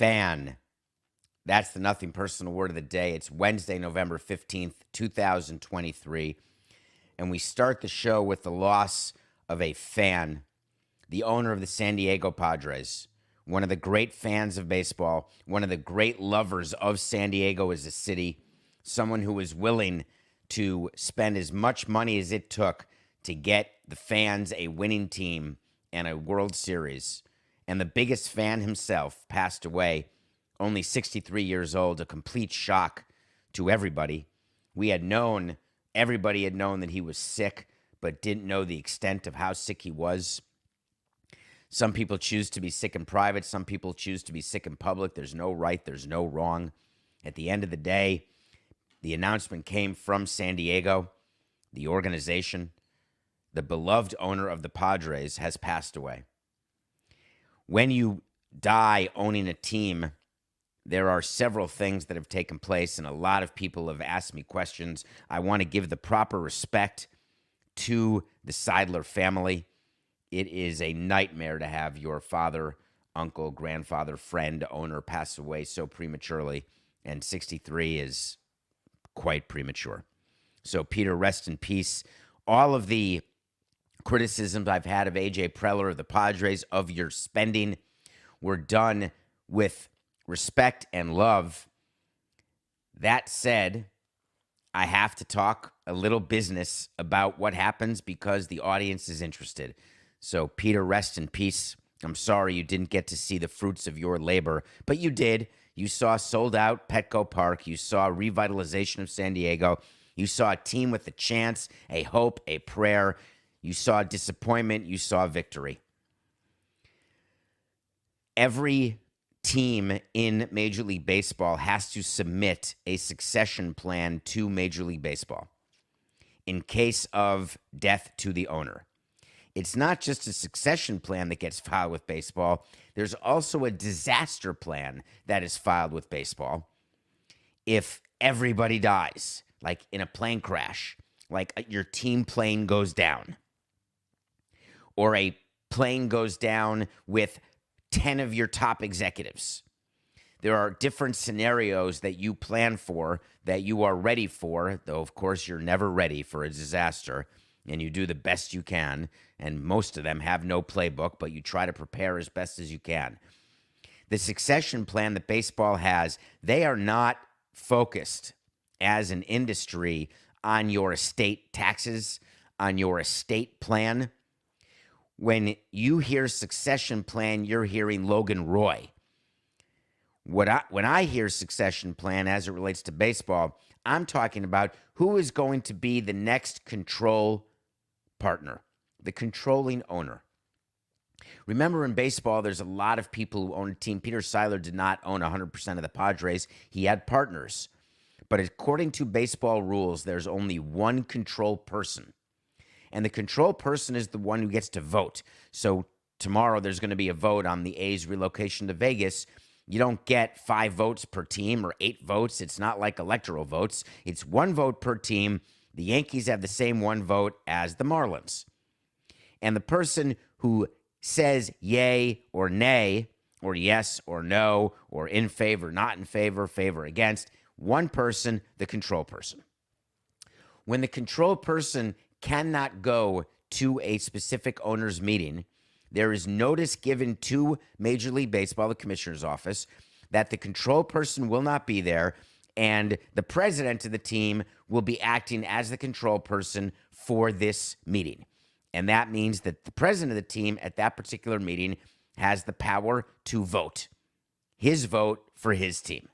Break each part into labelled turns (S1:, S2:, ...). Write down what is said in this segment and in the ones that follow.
S1: fan. That's the nothing personal word of the day. It's Wednesday, November 15th, 2023. And we start the show with the loss of a fan, the owner of the San Diego Padres, one of the great fans of baseball, one of the great lovers of San Diego as a city, someone who was willing to spend as much money as it took to get the fans a winning team and a World Series. And the biggest fan himself passed away, only 63 years old, a complete shock to everybody. Everybody had known that he was sick, but didn't know the extent of how sick he was. Some people choose to be sick in private. Some people choose to be sick in public. There's no right. There's no wrong. At the end of the day, the announcement came from San Diego. The organization, the beloved owner of the Padres, has passed away. When you die owning a team, there are several things that have taken place, and a lot of people have asked me questions. I want to give the proper respect to the Seidler family. It is a nightmare to have your father, uncle, grandfather, friend, owner pass away so prematurely, and 63 is quite premature. So, Peter, rest in peace. All of the criticisms I've had of A.J. Preller of the Padres, of your spending, were done with respect and love. That said, I have to talk a little business about what happens because the audience is interested. So, Peter, rest in peace. I'm sorry you didn't get to see the fruits of your labor, but you did. You saw sold-out Petco Park. You saw revitalization of San Diego. You saw a team with a chance, a hope, a prayer. You saw disappointment. You saw victory. Every team in Major League Baseball has to submit a succession plan to Major League Baseball in case of death to the owner. It's not just a succession plan that gets filed with baseball. There's also a disaster plan that is filed with baseball. If everybody dies, like in a plane crash, like your team plane goes down, or a plane goes down with 10 of your top executives. There are different scenarios that you plan for, that you are ready for, though, of course, you're never ready for a disaster, and you do the best you can, and most of them have no playbook, but you try to prepare as best as you can. The succession plan that baseball has, they are not focused as an industry on your estate taxes, on your estate plan. When you hear succession plan, you're hearing Logan Roy. When I hear succession plan as it relates to baseball, I'm talking about who is going to be the next control partner, the controlling owner. Remember, in baseball, there's a lot of people who own a team. Peter Seidler did not own 100% of the Padres. He had partners. But according to baseball rules, there's only one control person. And the control person is the one who gets to vote. So tomorrow there's going to be a vote on the A's relocation to Vegas. You don't get 5 votes per team or 8 votes. It's not like electoral votes. It's 1 vote per team. The Yankees have the same 1 vote as the Marlins. And the person who says yay or nay, or yes or no, or in favor, not in favor, favor, against, one person, the control person. When the control person cannot go to a specific owner's meeting, there is notice given to Major League Baseball, the commissioner's office, that the control person will not be there, and the president of the team will be acting as the control person for this meeting. And that means that the president of the team at that particular meeting has the power to vote. His vote for his team.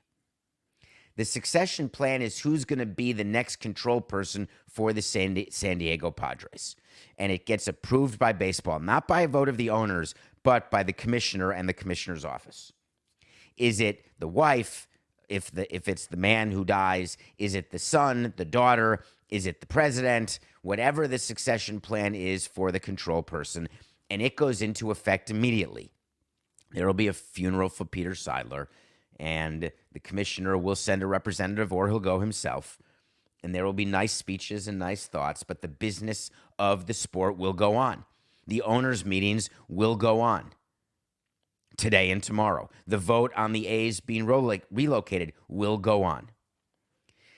S1: The succession plan is who's going to be the next control person for the San Diego Padres. And it gets approved by baseball, not by a vote of the owners, but by the commissioner and the commissioner's office. Is it the wife, if it's the man who dies? Is it the son, the daughter? Is it the president? Whatever the succession plan is for the control person, and it goes into effect immediately. There will be a funeral for Peter Seidler, and the commissioner will send a representative, or he'll go himself, and there will be nice speeches and nice thoughts, but the business of the sport will go on. The owners' meetings will go on. today and tomorrow. The vote on the A's being relocated will go on.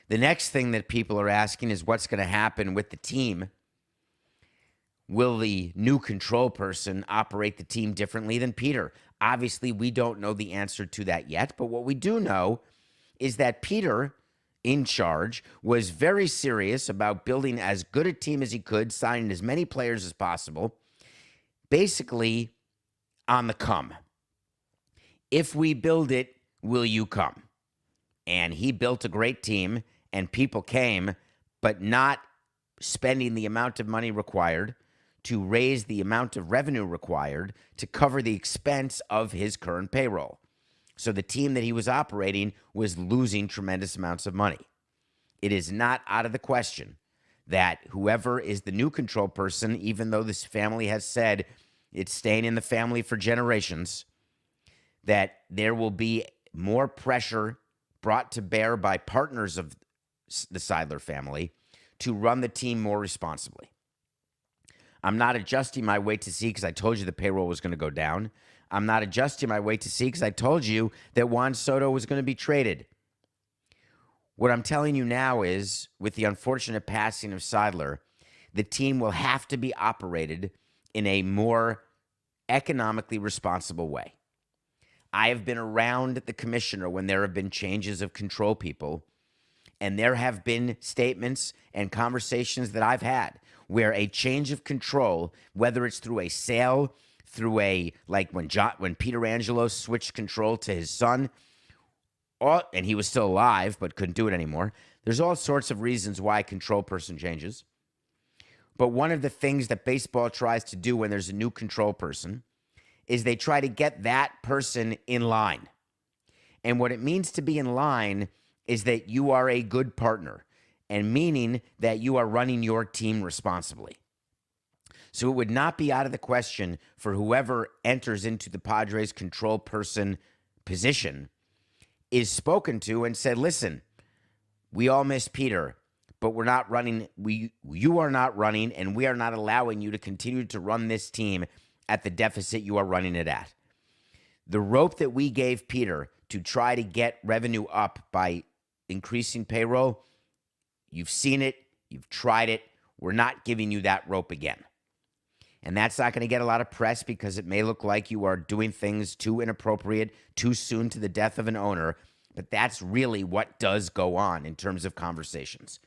S1: The next thing that people are asking is what's going to happen with the team. Will the new control person operate the team differently than Peter? Obviously, we don't know the answer to that yet, but what we do know is that Peter, in charge, was very serious about building as good a team as he could, signing as many players as possible, basically on the come. If we build it, will you come? And he built a great team, and people came, but not spending the amount of money required to raise the amount of revenue required to cover the expense of his current payroll. So the team that he was operating was losing tremendous amounts of money. It is not out of the question that whoever is the new control person, even though this family has said it's staying in the family for generations, that there will be more pressure brought to bear by partners of the Seidler family to run the team more responsibly. I'm not adjusting my wait to see because I told you the payroll was going to go down. I'm not adjusting my wait to see because I told you that Juan Soto was going to be traded. What I'm telling you now is, with the unfortunate passing of Seidler, the team will have to be operated in a more economically responsible way. I have been around the commissioner when there have been changes of control people, and there have been statements and conversations that I've had where a change of control, whether it's through a sale, through like when Peter Angelo switched control to his son, and he was still alive but couldn't do it anymore. There's all sorts of reasons why a control person changes. But one of the things that baseball tries to do when there's a new control person is they try to get that person in line. And what it means to be in line is that you are a good partner, and meaning that you are running your team responsibly. So it would not be out of the question for whoever enters into the Padres control person position is spoken to and said, listen, we all miss Peter, but we're not running. You are not running, and we are not allowing you to continue to run this team at the deficit you are running it at. The rope that we gave Peter to try to get revenue up by increasing payroll, you've seen it, you've tried it. We're not giving you that rope again. And that's not going to get a lot of press because it may look like you are doing things too inappropriate, too soon to the death of an owner, but that's really what does go on in terms of conversations.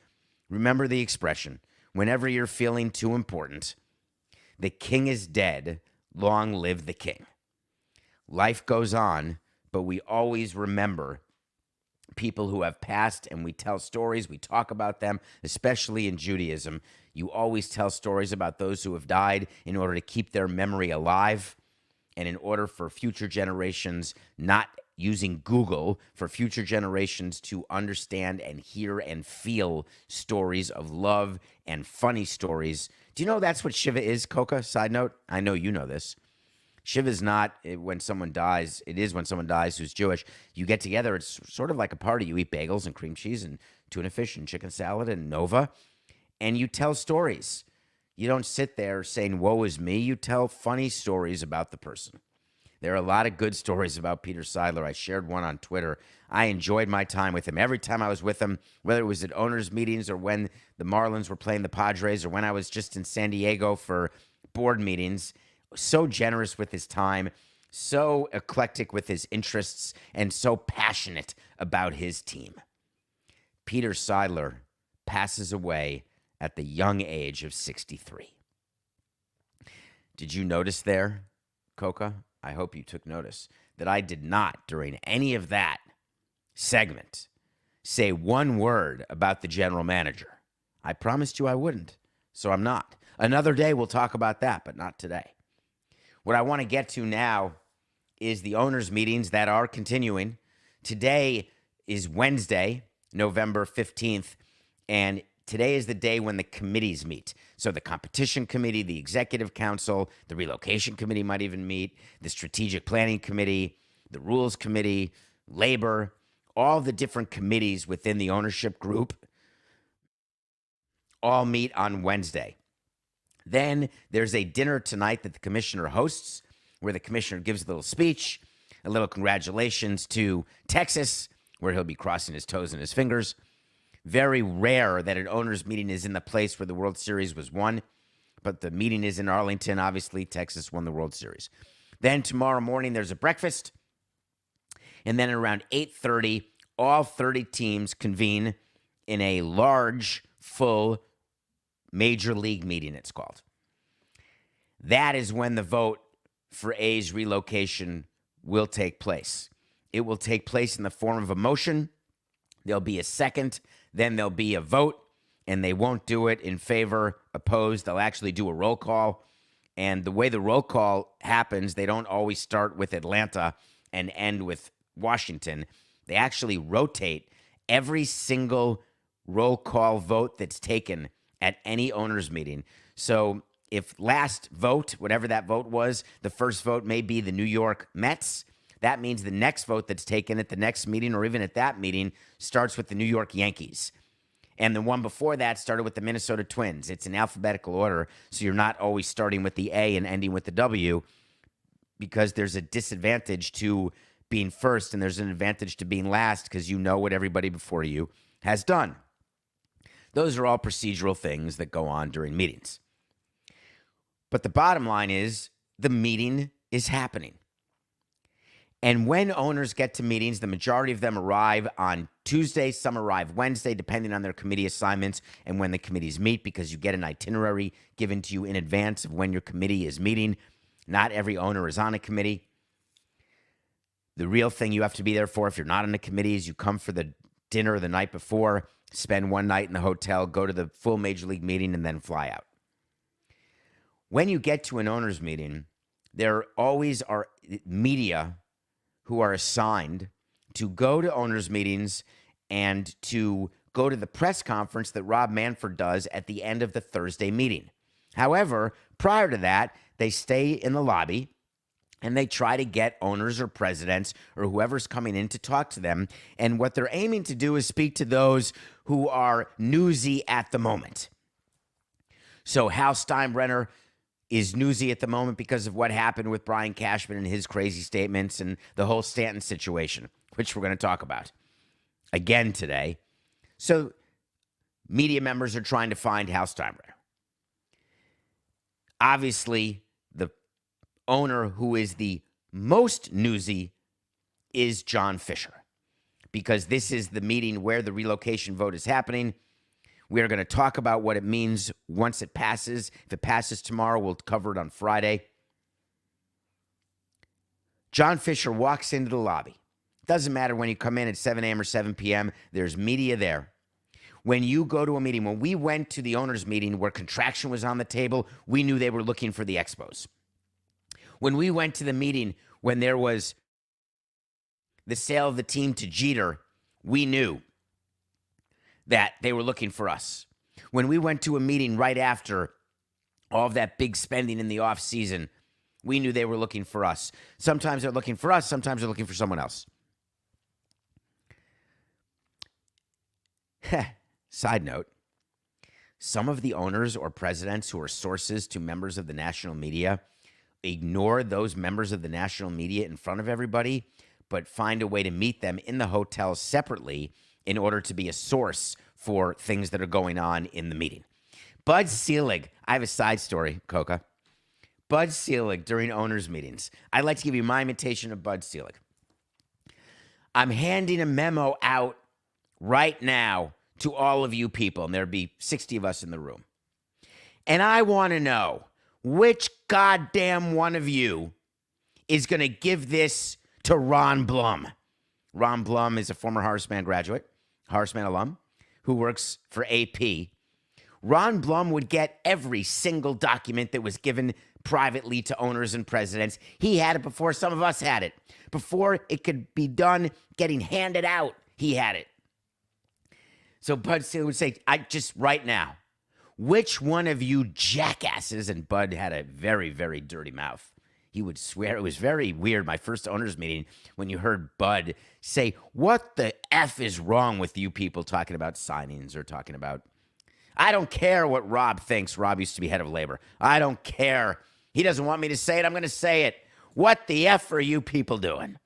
S1: Remember the expression, whenever you're feeling too important, the king is dead, long live the king. Life goes on, but we always remember people who have passed, and we tell stories, we talk about them, especially in Judaism. You always tell stories about those who have died in order to keep their memory alive and in order for future generations, not using Google, for future generations to understand and hear and feel stories of love and funny stories. Do you know that's what Shiva is, Coca? Side note, I know you know this. Shiva is not when someone dies. It is when someone dies who's Jewish. You get together. It's sort of like a party. You eat bagels and cream cheese and tuna fish and chicken salad and Nova, and you tell stories. You don't sit there saying, woe is me. You tell funny stories about the person. There are a lot of good stories about Peter Seidler. I shared one on Twitter. I enjoyed my time with him. Every time I was with him, whether it was at owners' meetings or when the Marlins were playing the Padres or when I was just in San Diego for board meetings, so generous with his time, so eclectic with his interests, and so passionate about his team. Peter Seidler passes away at the young age of 63. Did you notice there, Coca? I hope you took notice that I did not, during any of that segment, say one word about the general manager. I promised you I wouldn't, so I'm not. Another day we'll talk about that, but not today. What I want to get to now is the owners' meetings that are continuing. Today is Wednesday, November 15th, and today is the day when the committees meet. So the competition committee, the executive council, the relocation committee might even meet, the strategic planning committee, the rules committee, labor, all the different committees within the ownership group all meet on Wednesday. Then there's a dinner tonight that the commissioner hosts where the commissioner gives a little speech, a little congratulations to Texas, where he'll be crossing his toes and his fingers. Very rare that an owners meeting is in the place where the World Series was won, but the meeting is in Arlington. Obviously, Texas won the World Series. Then tomorrow morning, there's a breakfast. And then around 8:30, all 30 teams convene in a large, full major league meeting, it's called. That is when the vote for A's relocation will take place. It will take place in the form of a motion. There'll be a second, then there'll be a vote, and they won't do it in favor, opposed. They'll actually do a roll call. And the way the roll call happens, they don't always start with Atlanta and end with Washington. They actually rotate every single roll call vote that's taken at any owners meeting. So if last vote, whatever that vote was, the first vote may be the New York Mets, that means the next vote that's taken at the next meeting or even at that meeting starts with the New York Yankees. And the one before that started with the Minnesota Twins. It's in alphabetical order, so you're not always starting with the A and ending with the W, because there's a disadvantage to being first and there's an advantage to being last because you know what everybody before you has done. Those are all procedural things that go on during meetings. But the bottom line is the meeting is happening. And when owners get to meetings, the majority of them arrive on Tuesday. Some arrive Wednesday, depending on their committee assignments and when the committees meet, because you get an itinerary given to you in advance of when your committee is meeting. Not every owner is on a committee. The real thing you have to be there for, if you're not on a committee, is you come for the dinner the night before, spend one night in the hotel, go to the full major league meeting, and then fly out. When you get to an owners meeting, there always are media who are assigned to go to owners meetings and to go to the press conference that Rob Manfred does at the end of the Thursday meeting. However, prior to that, they stay in the lobby and they try to get owners or presidents or whoever's coming in to talk to them. And what they're aiming to do is speak to those who are newsy at the moment. So Hal Steinbrenner is newsy at the moment because of what happened with Brian Cashman and his crazy statements and the whole Stanton situation, which we're going to talk about again today. So media members are trying to find Hal Steinbrenner. Obviously, the owner who is the most newsy is John Fisher, because this is the meeting where the relocation vote is happening. We are going to talk about what it means once it passes. If it passes tomorrow, we'll cover it on Friday. John Fisher walks into the lobby. Doesn't matter when you come in at 7 a.m. or 7 p.m., there's media there. When you go to a meeting, when we went to the owners' meeting where contraction was on the table, we knew they were looking for the Expos. When we went to the meeting when there was the sale of the team to Jeter, we knew that they were looking for us. When we went to a meeting right after all of that big spending in the offseason, we knew they were looking for us. Sometimes they're looking for us, sometimes they're looking for someone else. Side note, some of the owners or presidents who are sources to members of the national media ignore those members of the national media in front of everybody, but find a way to meet them in the hotel separately in order to be a source for things that are going on in the meeting. Bud Selig, I have a side story, Coca. Bud Selig during owners' meetings. I'd like to give you my imitation of Bud Selig. I'm handing a memo out right now to all of you people, and there'd be 60 of us in the room. And I want to know which goddamn one of you is going to give this to Ron Blum. Ron Blum is a former Horace Mann graduate, Horace Mann alum, who works for AP. Ron Blum would get every single document that was given privately to owners and presidents. He had it before some of us had it. Before it could be done getting handed out, he had it. So Bud would say, right now, which one of you jackasses, and Bud had a very, very dirty mouth. He would swear. It was very weird, my first owners meeting, when you heard Bud say, what the F is wrong with you people talking about signings or talking about, I don't care what Rob thinks. Rob used to be head of labor. I don't care. He doesn't want me to say it. I'm going to say it. What the F are you people doing?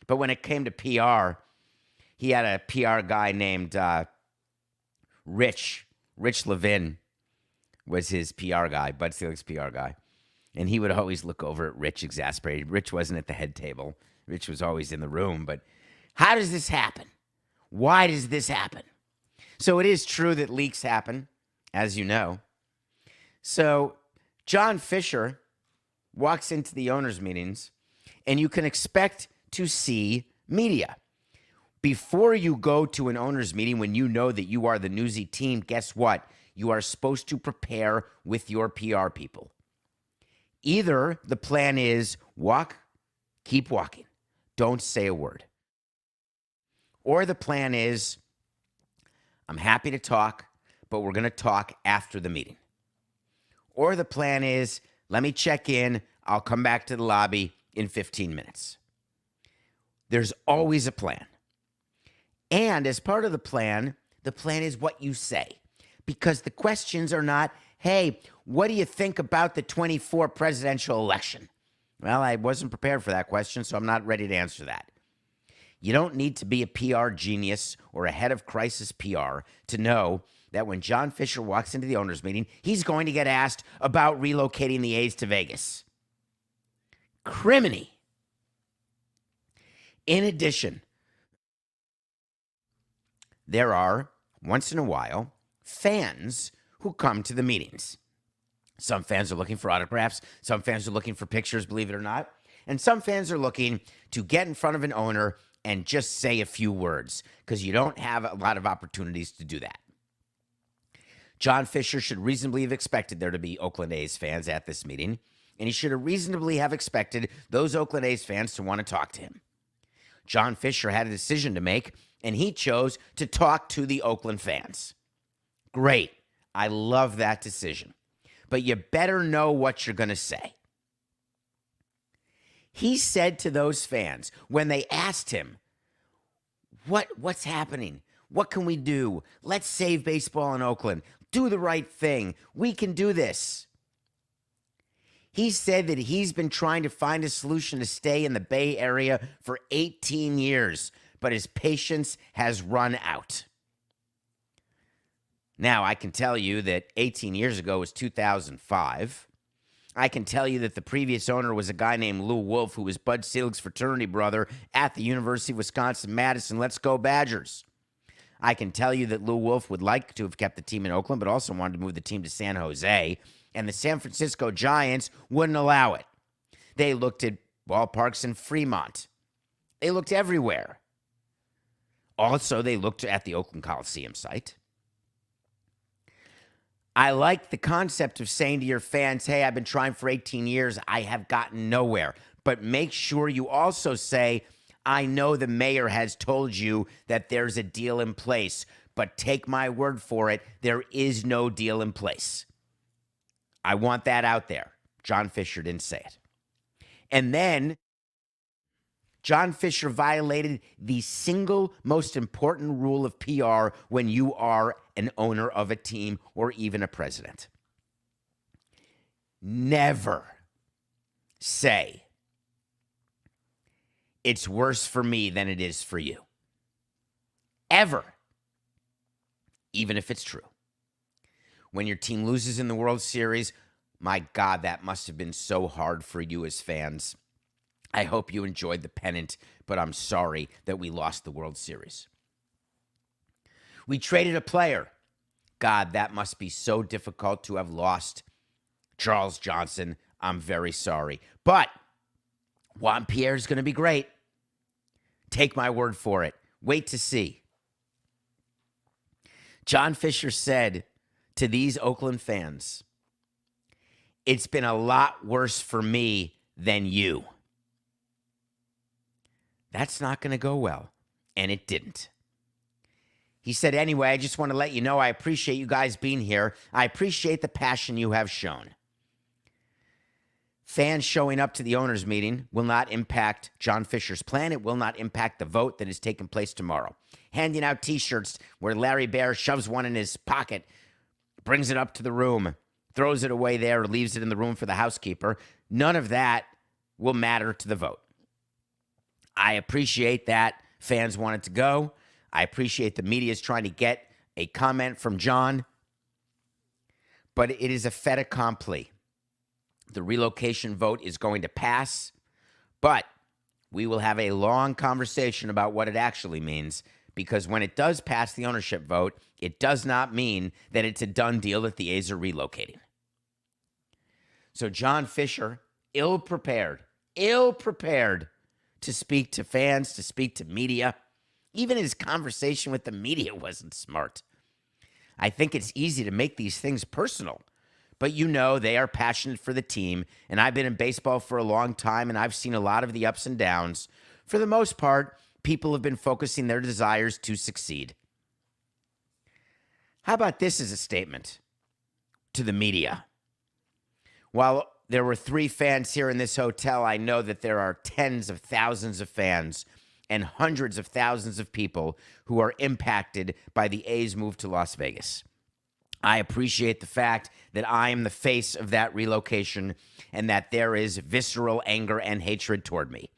S1: But when it came to PR, he had a PR guy named Rich Levin was his PR guy, Bud Selig's PR guy. And he would always look over at Rich exasperated. Rich wasn't at the head table. Rich was always in the room. But how does this happen? Why does this happen? So it is true that leaks happen, as you know. So John Fisher walks into the owners' meetings, and you can expect to see media. Before you go to an owners' meeting, when you know that you are the newsy team, guess what? You are supposed to prepare with your PR people. Either the plan is walk, keep walking, don't say a word. Or the plan is, I'm happy to talk, but we're going to talk after the meeting. Or the plan is, let me check in, I'll come back to the lobby in 15 minutes. There's always a plan. And as part of the plan is what you say. Because the questions are not, hey, what do you think about the 24 presidential election? Well, I wasn't prepared for that question, so I'm not ready to answer that. You don't need to be a PR genius or a head of crisis PR to know that when John Fisher walks into the owners' meeting, he's going to get asked about relocating the A's to Vegas. Criminy. In addition, there are, once in a while, fans who come to the meetings. Some fans are looking for autographs. Some fans are looking for pictures, believe it or not. And some fans are looking to get in front of an owner and just say a few words because you don't have a lot of opportunities to do that. John Fisher should reasonably have expected there to be Oakland A's fans at this meeting, and he should have reasonably have expected those Oakland A's fans to want to talk to him. John Fisher had a decision to make, and he chose to talk to the Oakland fans. Great. I love that decision. But you better know what you're going to say. He said to those fans when they asked him, what's happening? What can we do? Let's save baseball in Oakland. Do the right thing. We can do this. He said that he's been trying to find a solution to stay in the Bay Area for 18 years, but his patience has run out. Now, I can tell you that 18 years ago was 2005. I can tell you that the previous owner was a guy named Lou Wolf, who was Bud Selig's fraternity brother at the University of Wisconsin-Madison. Let's go Badgers. I can tell you that Lou Wolf would like to have kept the team in Oakland, but also wanted to move the team to San Jose, and the San Francisco Giants wouldn't allow it. They looked at ballparks in Fremont. They looked everywhere. Also, they looked at the Oakland Coliseum site. I like the concept of saying to your fans, hey, I've been trying for 18 years. I have gotten nowhere. But make sure you also say, I know the mayor has told you that there's a deal in place, but take my word for it, there is no deal in place. I want that out there. John Fisher didn't say it. And then John Fisher violated the single most important rule of PR when you are an owner of a team or even a president. Never say, it's worse for me than it is for you. Ever. Even if it's true. When your team loses in the World Series, my God, that must have been so hard for you as fans. I hope you enjoyed the pennant, but I'm sorry that we lost the World Series. We traded a player. God, that must be so difficult to have lost Charles Johnson. I'm very sorry. But Juan Pierre is going to be great. Take my word for it. Wait to see. John Fisher said to these Oakland fans, it's been a lot worse for me than you. That's not going to go well. And it didn't. He said, anyway, I just want to let you know I appreciate you guys being here. I appreciate the passion you have shown. Fans showing up to the owners' meeting will not impact John Fisher's plan. It will not impact the vote that is taking place tomorrow. Handing out T-shirts where Larry Baer shoves one in his pocket, brings it up to the room, throws it away there, or leaves it in the room for the housekeeper. None of that will matter to the vote. I appreciate that fans want it to go. I appreciate the media is trying to get a comment from John. But it is a fait accompli. The relocation vote is going to pass, but we will have a long conversation about what it actually means, because when it does pass the ownership vote, it does not mean that it's a done deal that the A's are relocating. So John Fisher, ill-prepared to speak to fans, to speak to media. Even his conversation with the media wasn't smart. I think it's easy to make these things personal, but you know they are passionate for the team, and I've been in baseball for a long time, and I've seen a lot of the ups and downs. For the most part, people have been focusing their desires to succeed. How about this as a statement to the media? While there were 3 fans here in this hotel, I know that there are tens of thousands of fans and hundreds of thousands of people who are impacted by the A's move to Las Vegas. I appreciate the fact that I am the face of that relocation and that there is visceral anger and hatred toward me.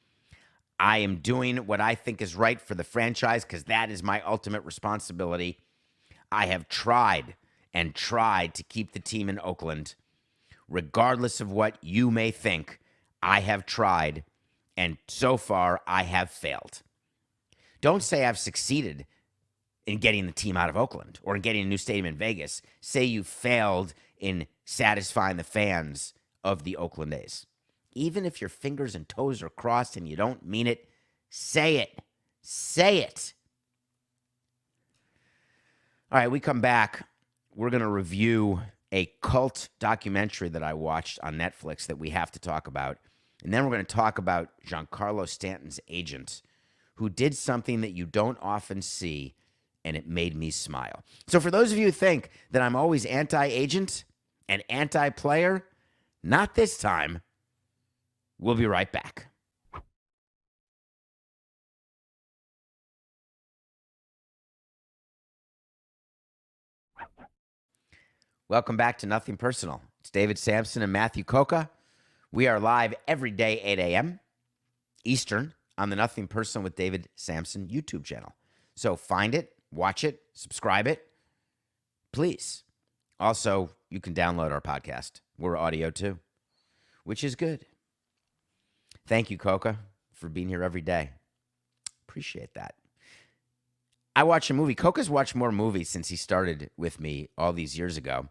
S1: I am doing what I think is right for the franchise because that is my ultimate responsibility. I have tried and tried to keep the team in Oakland. Regardless of what you may think, I have tried, and so far I have failed. Don't say I've succeeded in getting the team out of Oakland or in getting a new stadium in Vegas. Say you failed in satisfying the fans of the Oakland A's. Even if your fingers and toes are crossed and you don't mean it, say it. Say it. All right, we come back. We're going to review a cult documentary that I watched on Netflix that we have to talk about. And then we're going to talk about Giancarlo Stanton's agent, who did something that you don't often see, and it made me smile. So for those of you who think that I'm always anti-agent and anti-player, not this time. We'll be right back. Welcome back to Nothing Personal. It's David Samson and Matthew Coca. We are live every day, 8 a.m. Eastern, on the Nothing Personal with David Samson YouTube channel. So find it, watch it, subscribe it, please. Also, you can download our podcast. We're audio too, which is good. Thank you, Coca, for being here every day. Appreciate that. I watch a movie. Coca's watched more movies since he started with me all these years ago.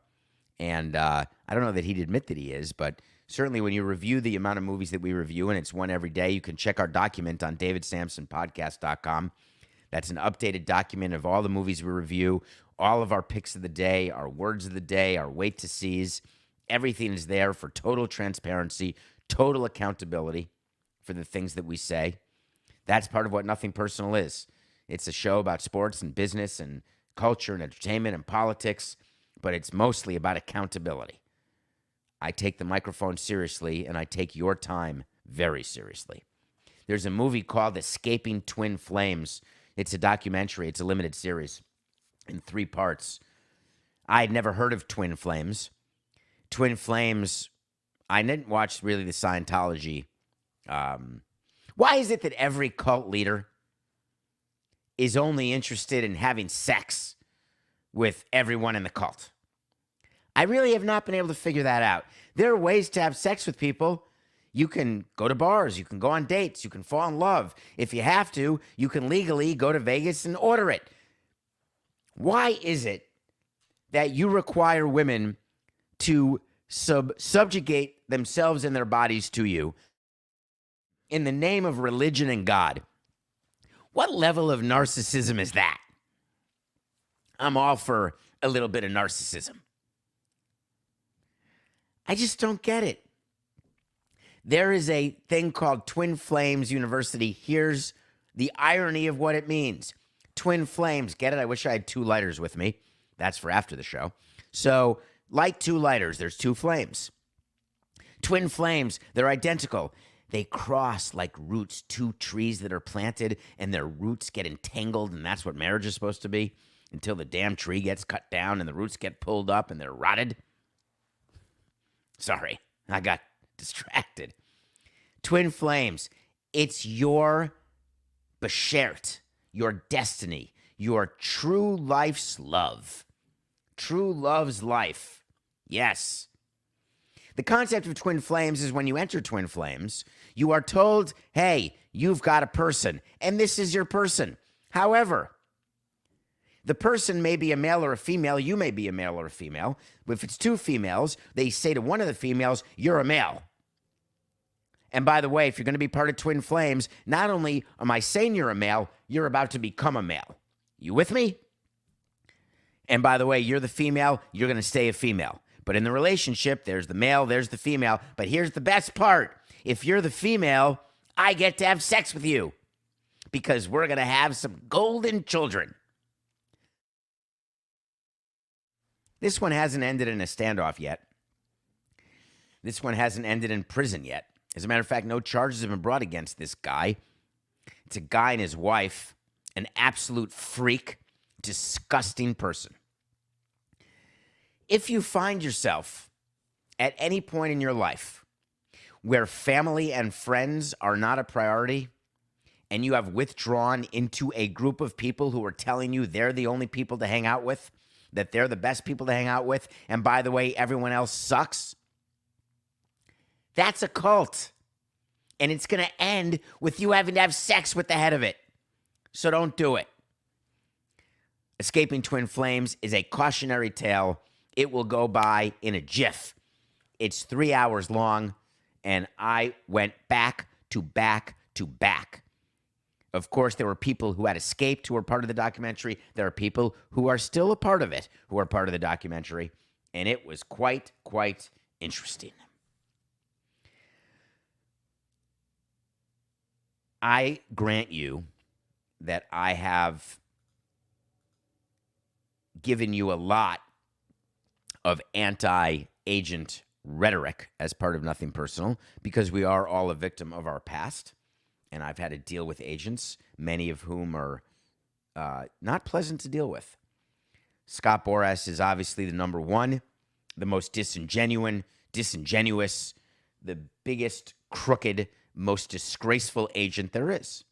S1: And I don't know that he'd admit that he is, but certainly when you review the amount of movies that we review, and it's one every day, you can check our document on davidsamsonpodcast.com. That's an updated document of all the movies we review, all of our picks of the day, our words of the day, our wait to sees. Everything is there for total transparency, total accountability for the things that we say. That's part of what Nothing Personal is. It's a show about sports and business and culture and entertainment and politics, but it's mostly about accountability. I take the microphone seriously, and I take your time very seriously. There's a movie called Escaping Twin Flames. It's a documentary. It's a limited series in 3 parts. I had never heard of Twin Flames. Twin Flames, I didn't watch really the Scientology. Why is it that every cult leader is only interested in having sex with everyone in the cult? I really have not been able to figure that out. There are ways to have sex with people. You can go to bars. You can go on dates. You can fall in love. If you have to, you can legally go to Vegas and order it. Why is it that you require women to subjugate themselves and their bodies to you in the name of religion and God? What level of narcissism is that? I'm all for a little bit of narcissism. I just don't get it. There is a thing called Twin Flames University. Here's the irony of what it means. Twin flames, get it? I wish I had 2 lighters with me. That's for after the show. So, like 2 lighters, there's 2 flames. Twin flames, they're identical. They cross like roots, 2 trees that are planted, and their roots get entangled, and that's what marriage is supposed to be, until the damn tree gets cut down and the roots get pulled up and they're rotted. Sorry, I got distracted. Twin flames, it's your beshert, your destiny, your true life's love. True love's life. Yes. The concept of twin flames is when you enter twin flames, you are told, hey, you've got a person, and this is your person. However, the person may be a male or a female. You may be a male or a female. If it's two females, they say to one of the females, you're a male. And by the way, if you're going to be part of twin flames, not only am I saying you're a male, you're about to become a male. You with me? And by the way, you're the female, you're going to stay a female. But in the relationship, there's the male, there's the female. But here's the best part. If you're the female, I get to have sex with you because we're going to have some golden children. This one hasn't ended in a standoff yet. This one hasn't ended in prison yet. As a matter of fact, no charges have been brought against this guy. It's a guy and his wife, an absolute freak, disgusting person. If you find yourself at any point in your life where family and friends are not a priority and you have withdrawn into a group of people who are telling you they're the only people to hang out with, that they're the best people to hang out with, and by the way, everyone else sucks, that's a cult. And it's going to end with you having to have sex with the head of it. So don't do it. Escaping twin flames is a cautionary tale. It will go by in a jiff. It's 3 hours long, and I went back to back to back. Of course, there were people who had escaped who were part of the documentary. There are people who are still a part of it who are part of the documentary. And it was quite interesting. I grant you that I have given you a lot of anti-agent rhetoric as part of Nothing Personal because we are all a victim of our past. And I've had to deal with agents, many of whom are not pleasant to deal with. Scott Boras is obviously the number one, the most disingenuous, the biggest crooked, most disgraceful agent there is.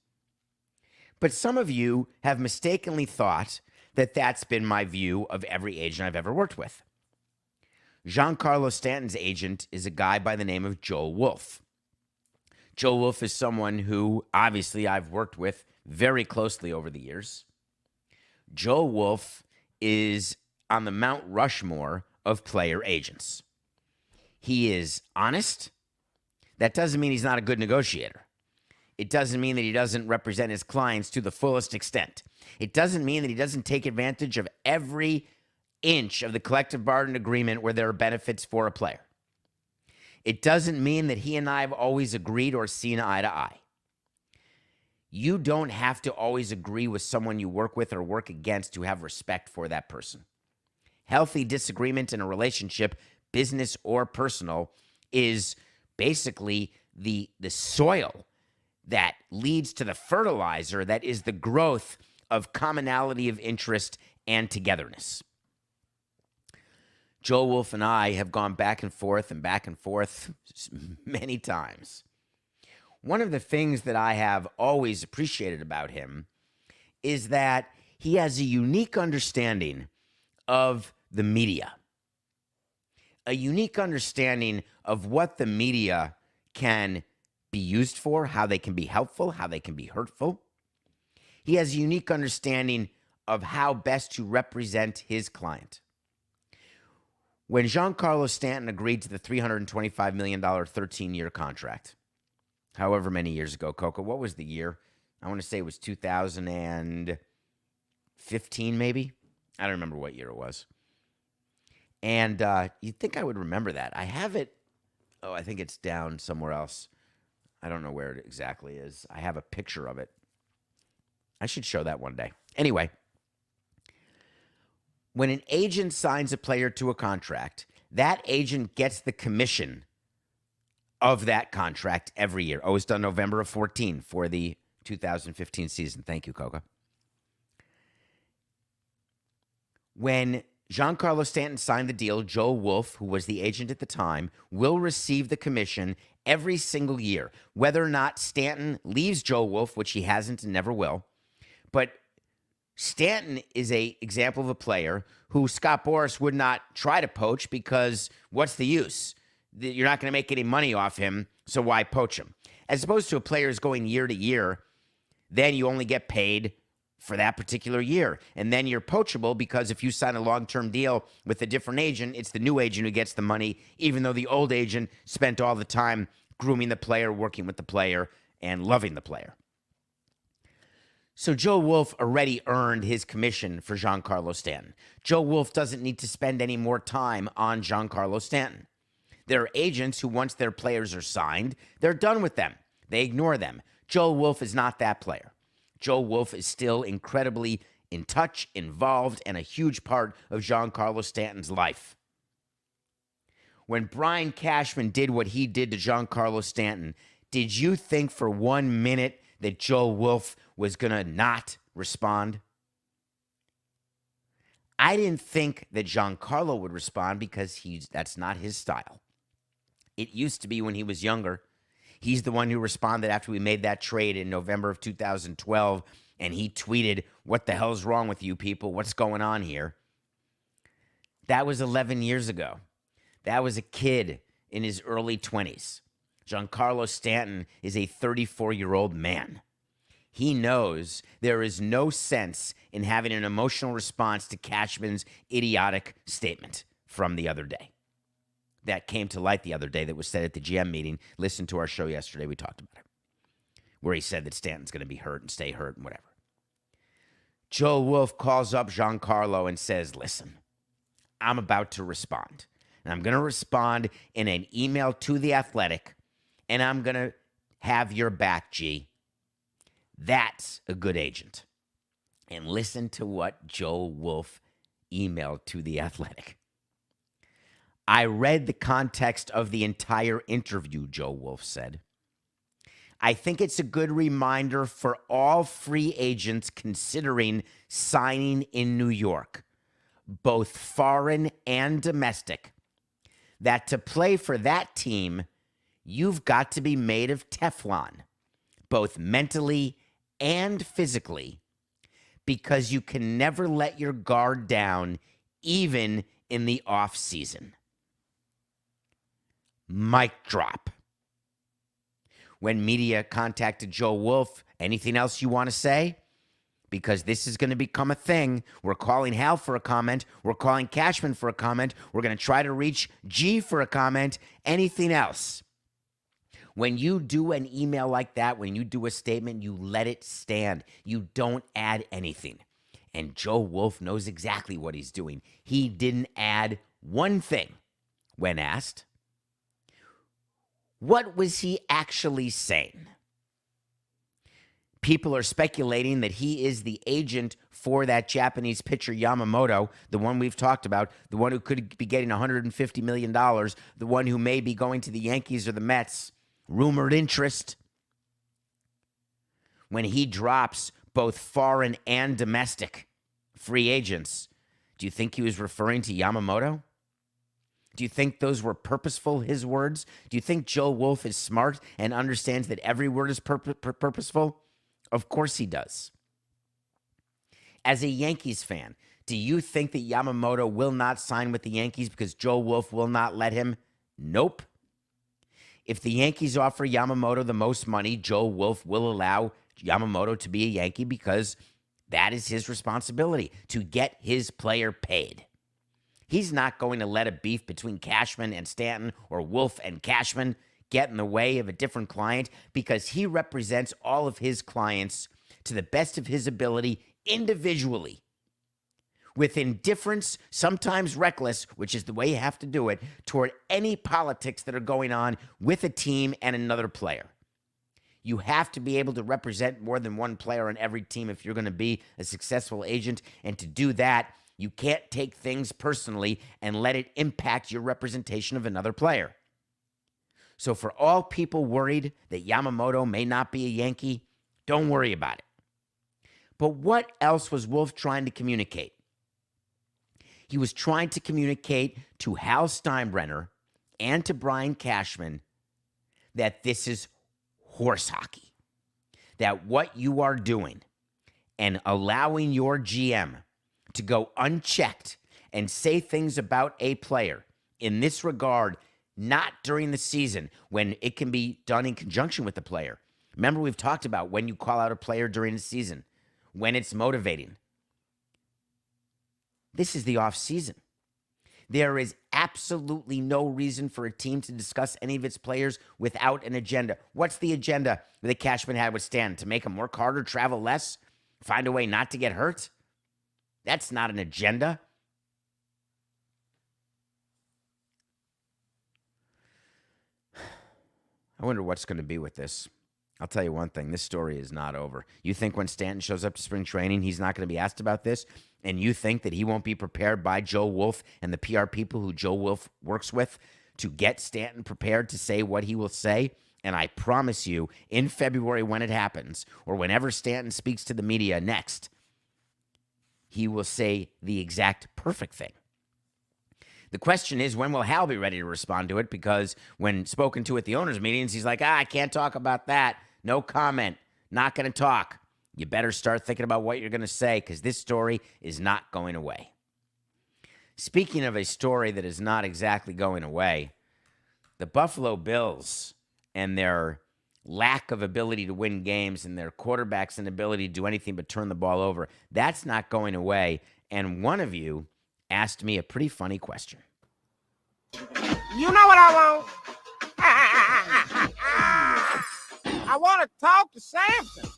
S1: But some of you have mistakenly thought that that's been my view of every agent I've ever worked with. Giancarlo Stanton's agent is a guy by the name of Joe Wolf. Joe Wolf is someone who, obviously, I've worked with very closely over the years. Joe Wolf is on the Mount Rushmore of player agents. He is honest. That doesn't mean he's not a good negotiator. It doesn't mean that he doesn't represent his clients to the fullest extent. It doesn't mean that he doesn't take advantage of every inch of the collective bargaining agreement where there are benefits for a player. It doesn't mean that he and I have always agreed or seen eye to eye. You don't have to always agree with someone you work with or work against to have respect for that person. Healthy disagreement in a relationship, business or personal, is basically the soil that leads to the fertilizer that is the growth of commonality of interest and togetherness. Joe Wolf and I have gone back and forth many times. One of the things that I have always appreciated about him is that he has a unique understanding of the media, a unique understanding of what the media can be used for, how they can be helpful, how they can be hurtful. He has a unique understanding of how best to represent his client. When Giancarlo Stanton agreed to the $325 million 13-year contract, however many years ago, Coco, what was the year? I want to say it was 2015, maybe? I don't remember what year it was. And you'd think I would remember that. I have it. Oh, I think it's down somewhere else. I don't know where it exactly is. I have a picture of it. I should show that one day. Anyway, when an agent signs a player to a contract, that agent gets the commission of that contract every year. Oh, it's done November of 14 for the 2015 season. Thank you, Coca. When Giancarlo Stanton signed the deal. Joe Wolf, who was the agent at the time, will receive the commission every single year. Whether or not Stanton leaves Joe Wolf, which he hasn't and never will, but Stanton is an example of a player who Scott Boras would not try to poach because what's the use? You're not going to make any money off him, so why poach him? As opposed to a player who's going year to year, then you only get paid for that particular year. And then you're poachable because if you sign a long-term deal with a different agent, it's the new agent who gets the money, even though the old agent spent all the time grooming the player, working with the player, and loving the player. So Joe Wolf already earned his commission for Giancarlo Stanton. Joe Wolf doesn't need to spend any more time on Giancarlo Stanton. There are agents who, once their players are signed, they're done with them. They ignore them. Joe Wolf is not that player. Joe Wolf is still incredibly in touch, involved, and a huge part of Giancarlo Stanton's life. When Brian Cashman did what he did to Giancarlo Stanton, did you think for 1 minute that Joe Wolf was going to not respond? I didn't think that Giancarlo would respond because that's not his style. It used to be when he was younger. He's the one who responded after we made that trade in November of 2012, and he tweeted, "What the hell's wrong with you people? What's going on here?" That was 11 years ago. That was a kid in his early 20s. Giancarlo Stanton is a 34-year-old man. He knows there is no sense in having an emotional response to Cashman's idiotic statement from the other day. That came to light the other day that was said at the GM meeting. Listen to our show yesterday. We talked about it, where he said that Stanton's going to be hurt and stay hurt and whatever. Joe Wolf calls up Giancarlo and says, "Listen, I'm about to respond. And I'm going to respond in an email to The Athletic, and I'm going to have your back, G." That's a good agent. And listen to what Joe Wolf emailed to The Athletic. "I read the context of the entire interview," Joe Wolf said. "I think it's a good reminder for all free agents considering signing in New York, both foreign and domestic, that to play for that team, you've got to be made of Teflon, both mentally and physically, because you can never let your guard down, even in the off season." Mic drop. When media contacted Joe Wolf, "Anything else you want to say? Because this is going to become a thing. We're calling Hal for a comment. We're calling Cashman for a comment. We're going to try to reach G for a comment. Anything else?" When you do an email like that, when you do a statement, you let it stand. You don't add anything. And Joe Wolf knows exactly what he's doing. He didn't add one thing when asked. What was he actually saying? People are speculating that he is the agent for that Japanese pitcher Yamamoto, the one we've talked about, the one who could be getting $150 million, the one who may be going to the Yankees or the Mets. Rumored interest. When he drops both foreign and domestic free agents, do you think he was referring to Yamamoto? Do you think those were purposeful, his words? Do you think Joe Wolf is smart and understands that every word is purposeful? Of course he does. As a Yankees fan, do you think that Yamamoto will not sign with the Yankees because Joe Wolf will not let him? Nope. If the Yankees offer Yamamoto the most money, Joe Wolf will allow Yamamoto to be a Yankee because that is his responsibility, to get his player paid. He's not going to let a beef between Cashman and Stanton or Wolf and Cashman get in the way of a different client because he represents all of his clients to the best of his ability individually, with indifference, sometimes reckless, which is the way you have to do it, toward any politics that are going on with a team and another player. You have to be able to represent more than one player on every team if you're going to be a successful agent, and to do that, you can't take things personally and let it impact your representation of another player. So for all people worried that Yamamoto may not be a Yankee, don't worry about it. But what else was Wolf trying to communicate? He was trying to communicate to Hal Steinbrenner and to Brian Cashman that this is horse hockey, that what you are doing and allowing your GM to go unchecked and say things about a player in this regard, not during the season when it can be done in conjunction with the player. Remember, we've talked about when you call out a player during the season, when it's motivating. This is the off season. There is absolutely no reason for a team to discuss any of its players without an agenda. What's the agenda that Cashman had with Stanton? To make him work harder, travel less, find a way not to get hurt? That's not an agenda. I wonder what's going to be with this. I'll tell you one thing. This story is not over. You think when Stanton shows up to spring training, he's not going to be asked about this? And you think that he won't be prepared by Joe Wolf and the PR people who Joe Wolf works with to get Stanton prepared to say what he will say? And I promise you, in February when it happens, or whenever Stanton speaks to the media next, he will say the exact perfect thing. The question is, when will Hal be ready to respond to it? Because when spoken to at the owners' meetings, he's like, I can't talk about that. No comment. Not going to talk. You better start thinking about what you're going to say, because this story is not going away. Speaking of a story that is not exactly going away, the Buffalo Bills and their lack of ability to win games and their quarterback's inability to do anything but turn the ball over, that's not going away. And one of you asked me a pretty funny question.
S2: You know what I want? I want to talk to Samson.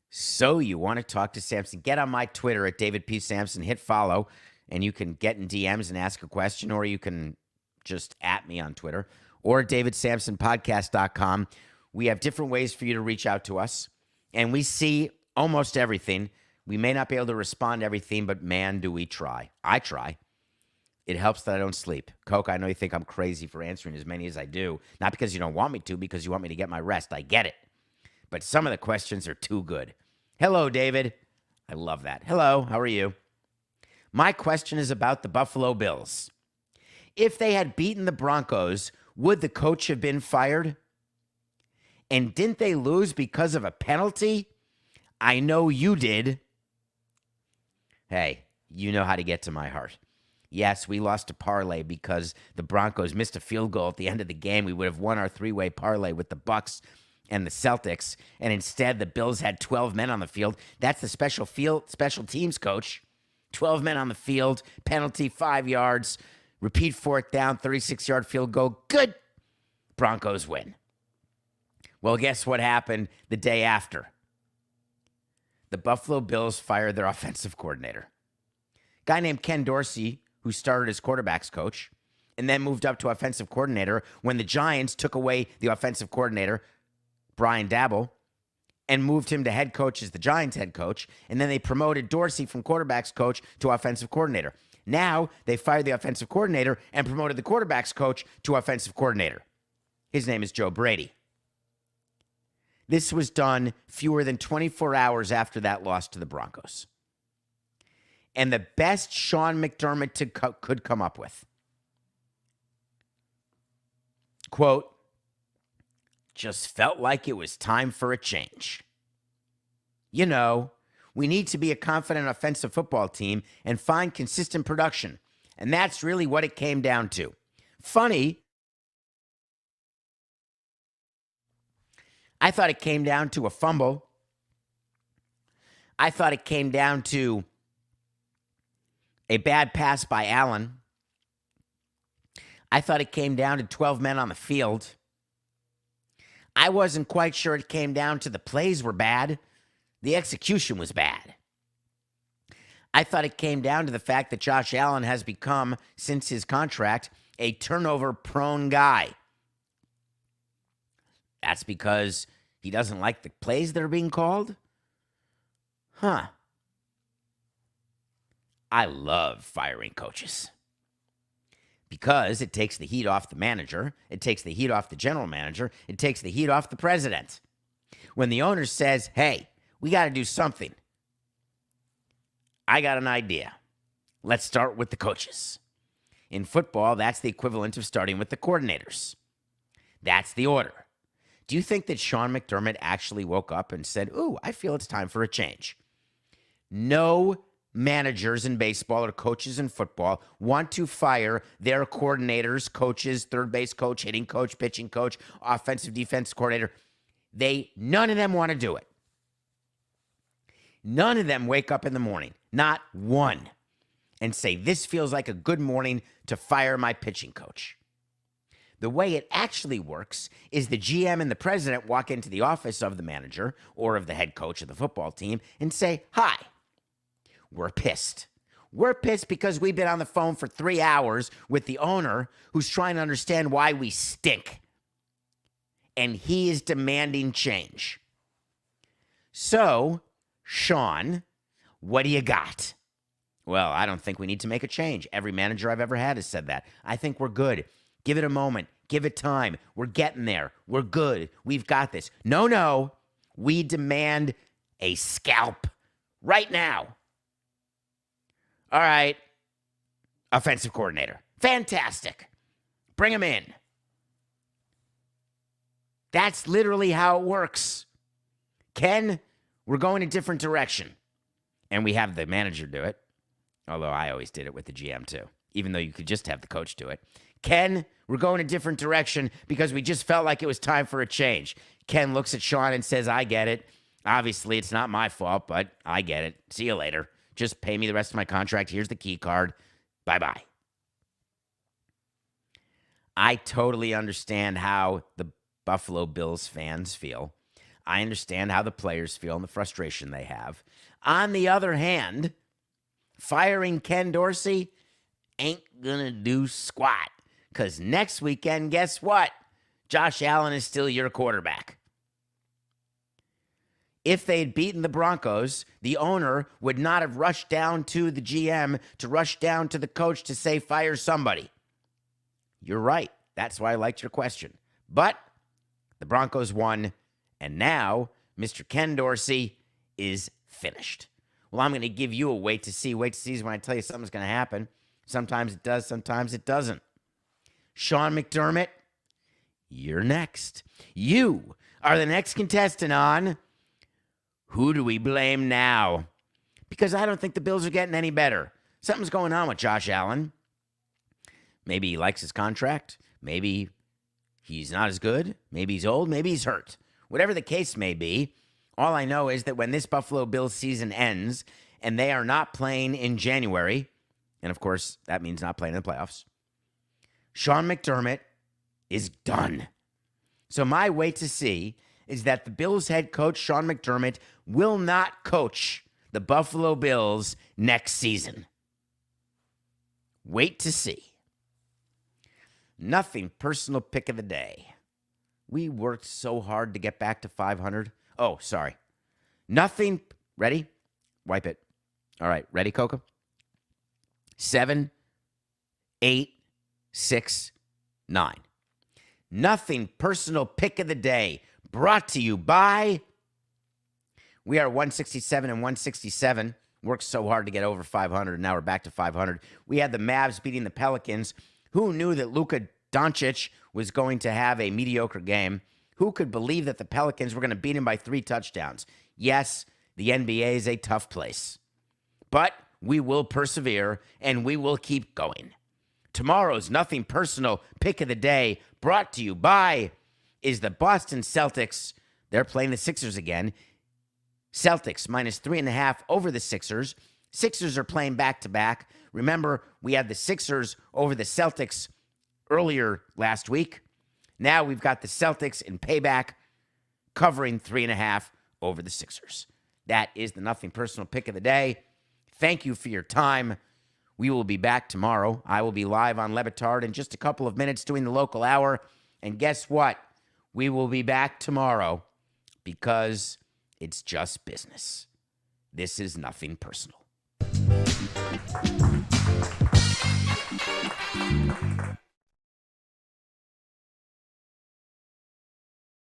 S1: So you want to talk to Samson? Get on my Twitter at David P. Samson, hit follow, and you can get in DMs and ask a question, or you can just at me on Twitter, or davidsamsonpodcast.com. We have different ways for you to reach out to us, and we see almost everything. We may not be able to respond to everything, but man, do we try. I try. It helps that I don't sleep. Coke, I know you think I'm crazy for answering as many as I do. Not because you don't want me to, because you want me to get my rest. I get it. But some of the questions are too good. Hello, David. I love that. Hello, how are you? My question is about the Buffalo Bills. If they had beaten the Broncos, would the coach have been fired? And didn't they lose because of a penalty? I know you did. Hey, you know how to get to my heart. Yes, we lost a parlay because the Broncos missed a field goal at the end of the game. We would have won our three-way parlay with the Bucks and the Celtics, and instead the Bills had 12 men on the field. That's the special teams coach. 12 men on the field, penalty 5 yards, repeat fourth down, 36-yard field goal. Good. Broncos win. Well, guess what happened the day after? The Buffalo Bills fired their offensive coordinator. Guy named Ken Dorsey, who started as quarterback's coach and then moved up to offensive coordinator when the Giants took away the offensive coordinator, Brian Dabble, and moved him to head coach as the Giants head coach, and then they promoted Dorsey from quarterback's coach to offensive coordinator. Now they fired the offensive coordinator and promoted the quarterback's coach to offensive coordinator. His name is Joe Brady. This was done fewer than 24 hours after that loss to the Broncos. And the best Sean McDermott could come up with. Quote, just felt like it was time for a change. You know, we need to be a confident offensive football team and find consistent production. And that's really what it came down to. Funny, I thought it came down to a fumble. I thought it came down to a bad pass by Allen. I thought it came down to 12 men on the field. I wasn't quite sure it came down to the plays were bad. The execution was bad. I thought it came down to the fact that Josh Allen has become, since his contract, a turnover-prone guy. That's because he doesn't like the plays that are being called? Huh. I love firing coaches. Because it takes the heat off the manager, it takes the heat off the general manager, it takes the heat off the president. When the owner says, hey, we got to do something, I got an idea. Let's start with the coaches. In football, that's the equivalent of starting with the coordinators. That's the order. Do you think that Sean McDermott actually woke up and said, ooh, I feel it's time for a change? No managers in baseball or coaches in football want to fire their coordinators, coaches, third base coach, hitting coach, pitching coach, offensive defense coordinator. None of them want to do it. None of them wake up in the morning, not one, and say, this feels like a good morning to fire my pitching coach. The way it actually works is the GM and the president walk into the office of the manager or of the head coach of the football team and say, hi, we're pissed. We're pissed because we've been on the phone for 3 hours with the owner who's trying to understand why we stink. And he is demanding change. So, Sean, what do you got? Well, I don't think we need to make a change. Every manager I've ever had has said that. I think we're good. Give it a moment. Give it time. We're getting there. We're good. We've got this. No. We demand a scalp right now. All right. Offensive coordinator. Fantastic. Bring him in. That's literally how it works. Ken, we're going a different direction. And we have the manager do it. Although I always did it with the GM too. Even though you could just have the coach do it. Ken, we're going a different direction because we just felt like it was time for a change. Ken looks at Sean and says, I get it. Obviously, it's not my fault, but I get it. See you later. Just pay me the rest of my contract. Here's the key card. Bye-bye. I totally understand how the Buffalo Bills fans feel. I understand how the players feel and the frustration they have. On the other hand, firing Ken Dorsey ain't gonna do squat. Because next weekend, guess what? Josh Allen is still your quarterback. If they had beaten the Broncos, the owner would not have rushed down to the GM to rush down to the coach to say, fire somebody. You're right. That's why I liked your question. But the Broncos won, and now Mr. Ken Dorsey is finished. Well, I'm going to give you a wait to see. Wait to see is when I tell you something's going to happen. Sometimes it does, sometimes it doesn't. Sean McDermott, you're next. You are the next contestant on Who Do We Blame Now? Because I don't think the Bills are getting any better. Something's going on with Josh Allen. Maybe he likes his contract. Maybe he's not as good. Maybe he's old. Maybe he's hurt. Whatever the case may be, all I know is that when this Buffalo Bills season ends and they are not playing in January, and of course that means not playing in the playoffs, Sean McDermott is done. So my wait to see is that the Bills head coach, Sean McDermott, will not coach the Buffalo Bills next season. Wait to see. Nothing personal pick of the day. We worked so hard to get back to 500. Oh, sorry. Nothing. Ready? Wipe it. All right. Ready, Coco? 7, 8, 6, 9. Nothing personal pick of the day brought to you by. We are 167 and 167. Worked so hard to get over 500, and now we're back to 500. We had the Mavs beating the Pelicans. Who knew that Luka Doncic was going to have a mediocre game? Who could believe that the Pelicans were going to beat him by 3 touchdowns? Yes, the NBA is a tough place. But we will persevere, and we will keep going. Tomorrow's Nothing Personal Pick of the Day, brought to you by, is the Boston Celtics. They're playing the Sixers again. Celtics minus 3.5 over the Sixers. Sixers are playing back-to-back. Remember, we had the Sixers over the Celtics earlier last week. Now we've got the Celtics in payback covering 3.5 over the Sixers. That is the Nothing Personal Pick of the Day. Thank you for your time. We will be back tomorrow. I will be live on Levitard in just a couple of minutes doing the local hour. And guess what? We will be back tomorrow because it's just business. This is nothing personal.